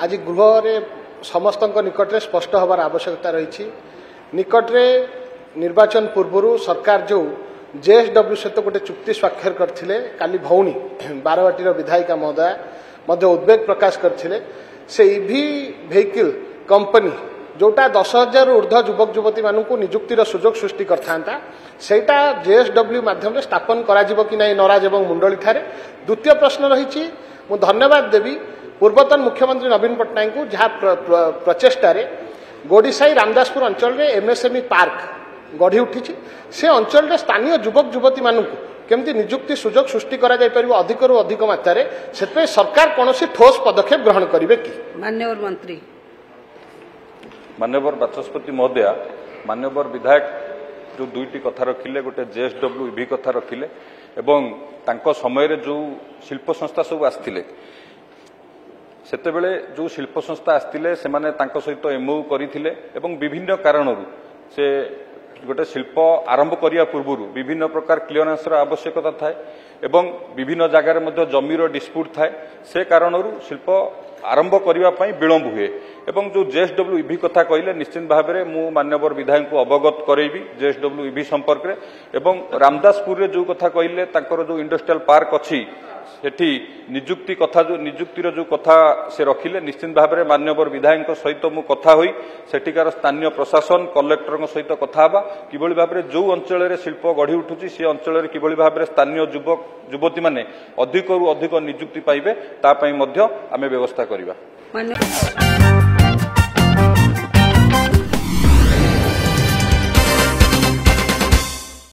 आज गृह समस्त निकट में स्पष्ट हबार आवश्यकता रही। निकटरे निर्वाचन पूर्व सरकार जो जेएसडब्ल्यू सहित गोटे चुक्ति स्वाक्षर करथिले काली भौणी बारवाटीर विधायिका महोदय मध्य उद्वेग प्रकाश करथिले से ईवी वेहिकल कंपनी जोटा 10,000 ऊर्ध्व युवक युवती मानक निजुक्तिर सुजोग सृष्टि करता सेटा जेएसडब्ल्यू माध्यम स्थापन करा कि नहीं नराज और मुंडली ठारे। द्वितीय प्रश्न रही मु धन्यवाद देवी पूर्वतन मुख्यमंत्री नवीन पट्टनायक को जहाँ प्रचेष्टार गोड़ीसाई रामदासपुर अंचल में एमएसएमई पार्क गढ़ी उठी से अंचल स्थानीय युवक युवती मानक केमती निजुक्ति सुजोग सृष्टि करा जाय परिबो अधिक रु अधिक मात्रा से सरकार कौन ठोस पदक्षेप ग्रहण करेंगे कि? माननीय मंत्री माननीय बाचस्पति महोदया माननीय विधायक जो दुईटी कथा रखिले गोटे जेएसडब्ल्यू ईवी कथा रखिले एवं तांको समय रे जो शिल्प संस्था सब आस्थिले सेतेबेले जो शिल्प संस्था आस्थिले से माने तांको सहित एमओयू करिथिले एवं विभिन्न कारणरू से गोटे शिल्प आरंभ करिया पूर्व विभिन्न प्रकार क्लियरेंस आवश्यकता थाए एवं विभिन्न जगार मध्य जमीर डिस्प्यूट थाए से कारणरू शिल्प आरंभ करने विलंब हुए एवं जो जेएसडब्ल्यू ईवी कथा कहले निश्चित भाव में मु माननीय विधायक को अवगत करेबी जेएसडब्ल्यू ईवी संपर्क में एवं रामदासपुर रे जो कथा कहले तांकर जो इंडस्ट्रियल पार्क अच्छी सेठी निजुक्ति कथा जो निजुक्तिर जो कथा से रखिले निश्चित भाव में माननीय विधायक सहित मु कथा होई सेठिकार स्थानीय प्रशासन कलेक्टर सहित कथा हबा किभली भाव में जो अंचल में शिल्प गढ़ी उठुची से अंचल में किभली भाव में स्थानीय युवक युवती माने अधिक रु अधिक निजुक्ति पाइबे ता पई मध्य आमे व्यवस्था करिबा।